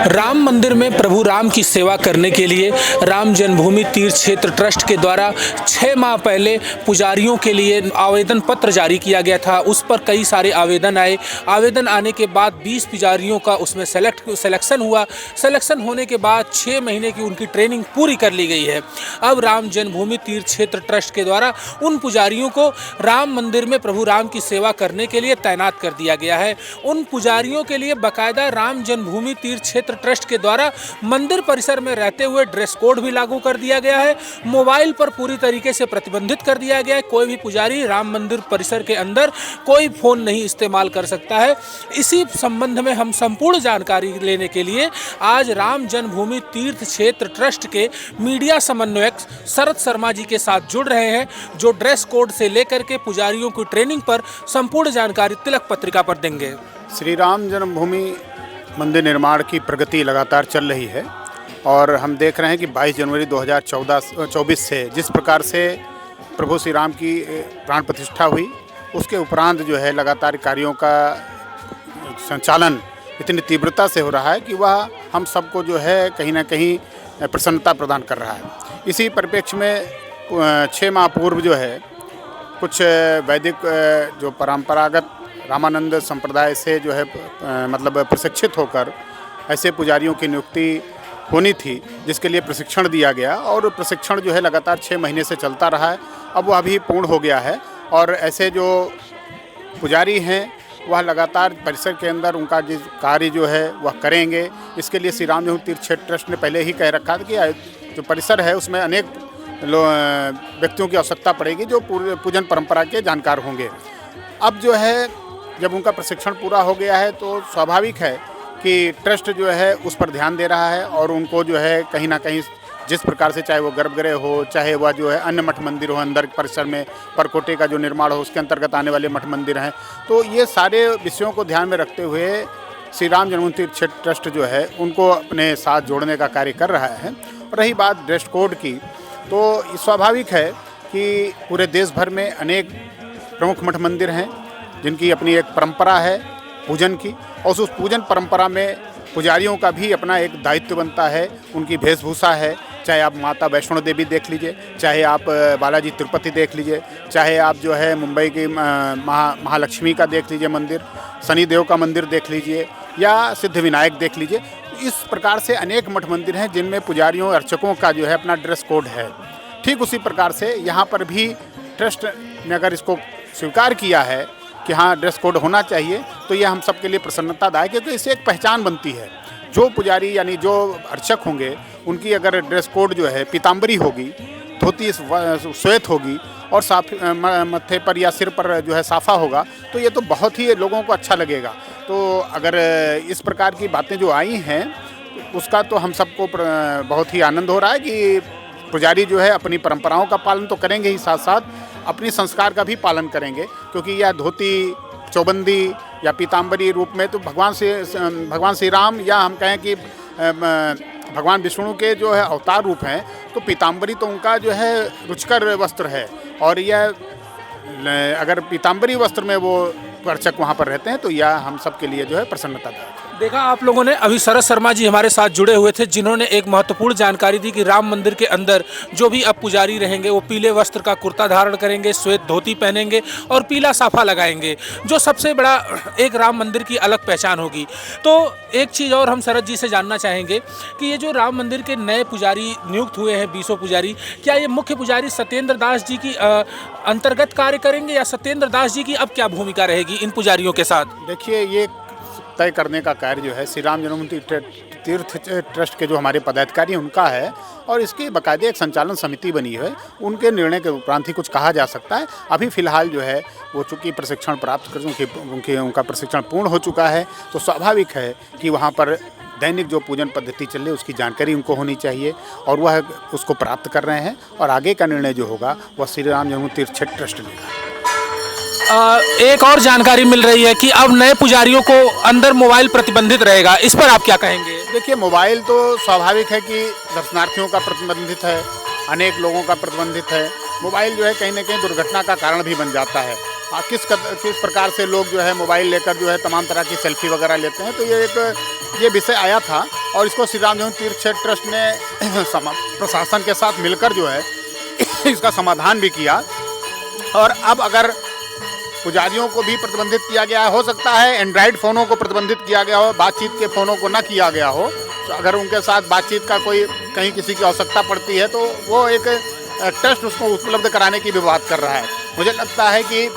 राम मंदिर में प्रभु राम की सेवा करने के लिए राम जन्मभूमि तीर्थ क्षेत्र ट्रस्ट के द्वारा 6 माह पहले पुजारियों के लिए आवेदन पत्र जारी किया गया था। उस पर कई सारे आवेदन आए। आवेदन आने के बाद 20 पुजारियों का उसमें सिलेक्शन हुआ। सिलेक्शन होने के बाद 6 महीने की उनकी ट्रेनिंग पूरी कर ली गई है। अब राम जन्मभूमि तीर्थ क्षेत्र ट्रस्ट के द्वारा उन पुजारियों को राम मंदिर में प्रभु राम की सेवा करने के लिए तैनात कर दिया गया है। उन पुजारियों के लिए बाकायदा राम जन्मभूमि तीर्थ क्षेत्र ट्रस्ट के द्वारा मंदिर परिसर में रहते हुए ड्रेस कोड भी लागू कर दिया गया है। मोबाइल पर पूरी तरीके से प्रतिबंधित कर दिया गया है। कोई भी पुजारी राम मंदिर परिसर के अंदर कोई फोन नहीं इस्तेमाल कर सकता है। इसी संबंध में हम संपूर्ण जानकारी लेने के लिए आज राम जन्मभूमि तीर्थ क्षेत्र ट्रस्ट के मीडिया समन्वयक शरद शर्मा जी के साथ जुड़ रहे हैं, जो ड्रेस कोड से लेकर के पुजारियों की ट्रेनिंग पर संपूर्ण जानकारी तिलक पत्रिका पर देंगे। श्री राम जन्मभूमि मंदिर निर्माण की प्रगति लगातार चल रही है और हम देख रहे हैं कि 22 जनवरी 2024 से जिस प्रकार से प्रभु श्री राम की प्राण प्रतिष्ठा हुई, उसके उपरांत जो है लगातार कार्यों का संचालन इतनी तीव्रता से हो रहा है कि वह हम सबको जो है कहीं ना कहीं प्रसन्नता प्रदान कर रहा है। इसी परिप्रेक्ष्य में 6 माह पूर्व जो है कुछ वैदिक जो परंपरागत रामानंद संप्रदाय से जो है मतलब प्रशिक्षित होकर ऐसे पुजारियों की नियुक्ति होनी थी, जिसके लिए प्रशिक्षण दिया गया और प्रशिक्षण जो है लगातार 6 महीने से चलता रहा है। अब वह अभी पूर्ण हो गया है और ऐसे जो पुजारी हैं वह लगातार परिसर के अंदर उनका जिस कार्य जो है वह करेंगे। इसके लिए श्री राम जन्मभूमि तीर्थ क्षेत्र ट्रस्ट ने पहले ही कह रखा था कि जो परिसर है उसमें अनेक व्यक्तियों की आवश्यकता पड़ेगी जो पूजन परंपरा के जानकार होंगे। अब जो है जब उनका प्रशिक्षण पूरा हो गया है तो स्वाभाविक है कि ट्रस्ट जो है उस पर ध्यान दे रहा है और उनको जो है कहीं ना कहीं जिस प्रकार से, चाहे वो गर्भगृह हो, चाहे वह जो है अन्य मठ मंदिर हो, अंदर परिसर में परकोटे का जो निर्माण हो उसके अंतर्गत आने वाले मठ मंदिर हैं, तो ये सारे विषयों को ध्यान में रखते हुए श्री राम जन्मभूमि तीर्थ क्षेत्र ट्रस्ट जो है उनको अपने साथ जोड़ने का कार्य कर रहा है। और रही बात ड्रेस कोड की, तो स्वाभाविक है कि पूरे देश भर में अनेक प्रमुख मठ मंदिर हैं जिनकी अपनी एक परंपरा है पूजन की, और उस पूजन परंपरा में पुजारियों का भी अपना एक दायित्व बनता है। उनकी वेशभूषा है, चाहे आप माता वैष्णो देवी देख लीजिए, चाहे आप बालाजी तिरुपति देख लीजिए, चाहे आप जो है मुंबई की महालक्ष्मी का देख लीजिए मंदिर, शनिदेव का मंदिर देख लीजिए, या सिद्ध विनायक देख लीजिए। इस प्रकार से अनेक मठ मंदिर हैं जिनमें पुजारियों अर्चकों का जो है अपना ड्रेस कोड है। ठीक उसी प्रकार से यहाँ पर भी ट्रस्ट ने अगर इसको स्वीकार किया है कि हाँ ड्रेस कोड होना चाहिए, तो ये हम सब के लिए प्रसन्नतादायक है, क्योंकि इससे एक पहचान बनती है। जो पुजारी यानी जो अर्चक होंगे उनकी अगर ड्रेस कोड जो है पीताम्बरी होगी, धोती श्वेत होगी और मत्थे पर या सिर पर जो है साफा होगा, तो ये तो बहुत ही लोगों को अच्छा लगेगा। तो अगर इस प्रकार की बातें जो आई हैं उसका तो हम सबको बहुत ही आनंद हो रहा है कि पुजारी जो है अपनी परंपराओं का पालन तो करेंगे ही, साथ साथ अपनी संस्कार का भी पालन करेंगे, क्योंकि यह धोती, चौबंदी या पीताम्बरी रूप में तो भगवान श्री राम, या हम कहें कि भगवान विष्णु के जो है अवतार रूप हैं, तो पीताम्बरी तो उनका जो है रुचिकर वस्त्र है। और यह अगर पीताम्बरी वस्त्र में वो अर्चक वहाँ पर रहते हैं तो यह हम सब के लिए जो है प्रसन्नतादायक है। देखा आप लोगों ने, अभी शरद शर्मा जी हमारे साथ जुड़े हुए थे, जिन्होंने एक महत्वपूर्ण जानकारी दी कि राम मंदिर के अंदर जो भी अब पुजारी रहेंगे वो पीले वस्त्र का कुर्ता धारण करेंगे, श्वेत धोती पहनेंगे और पीला साफा लगाएंगे, जो सबसे बड़ा एक राम मंदिर की अलग पहचान होगी। तो एक चीज़ और हम शरद जी से जानना चाहेंगे कि ये जो राम मंदिर के नए पुजारी नियुक्त हुए हैं, 20 पुजारी, क्या ये मुख्य पुजारी सत्येंद्र दास जी की अंतर्गत कार्य करेंगे, या सत्येंद्र दास जी की अब क्या भूमिका रहेगी इन पुजारियों के साथ? देखिए, ये तय करने का कार्य जो है श्री राम जन्मभूमि तीर्थ ट्रस्ट के जो हमारे पदाधिकारी हैं उनका है, और इसकी बाकायदे एक संचालन समिति बनी है। उनके निर्णय के उपरांत ही कुछ कहा जा सकता है। अभी फ़िलहाल जो है वो चूँकि प्रशिक्षण प्राप्त कर उनका प्रशिक्षण पूर्ण हो चुका है, तो स्वाभाविक है कि वहाँ पर दैनिक जो पूजन पद्धति चल रही है उसकी जानकारी उनको होनी चाहिए, और वह उसको प्राप्त कर रहे हैं। और आगे का निर्णय जो होगा वह श्री राम जन्मभूमि तीर्थ क्षेत्र ट्रस्ट लेगा। एक और जानकारी मिल रही है कि अब नए पुजारियों को अंदर मोबाइल प्रतिबंधित रहेगा, इस पर आप क्या कहेंगे? देखिए, मोबाइल तो स्वाभाविक है कि दर्शनार्थियों का प्रतिबंधित है, अनेक लोगों का प्रतिबंधित है। मोबाइल जो है कहीं ना कहीं दुर्घटना का कारण भी बन जाता है। किस प्रकार से लोग जो है मोबाइल लेकर जो है तमाम तरह की सेल्फी वगैरह लेते हैं, तो ये विषय आया था और इसको श्री राम जन्मभूमि तीर्थ क्षेत्र ट्रस्ट ने प्रशासन के साथ मिलकर जो है इसका समाधान भी किया। और अब अगर पुजारियों को भी प्रतिबंधित किया गया हो सकता है एंड्रॉयड फ़ोनों को प्रतिबंधित किया गया हो, बातचीत के फ़ोनों को न किया गया हो, तो अगर उनके साथ बातचीत का कोई कहीं किसी की आवश्यकता पड़ती है तो वो एक ट्रस्ट उसको उपलब्ध कराने की भी बात कर रहा है। मुझे लगता है कि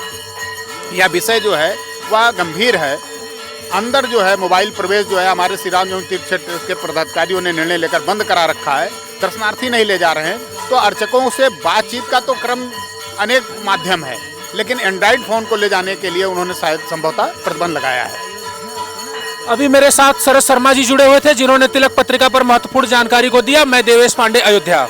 यह विषय जो है वह गंभीर है। अंदर जो है मोबाइल प्रवेश जो है हमारे श्री राम जन्मभूमि तीर्थ क्षेत्र के पदाधिकारियों ने निर्णय लेकर बंद करा रखा है। दर्शनार्थी नहीं ले जा रहे हैं, तो अर्चकों से बातचीत का तो क्रम अनेक माध्यम है, लेकिन एंड्रॉयड फ़ोन को ले जाने के लिए उन्होंने शायद संभवतः प्रतिबंध लगाया है। अभी मेरे साथ शरद शर्मा जी जुड़े हुए थे जिन्होंने तिलक पत्रिका पर महत्वपूर्ण जानकारी को दिया। मैं देवेश पांडे, अयोध्या।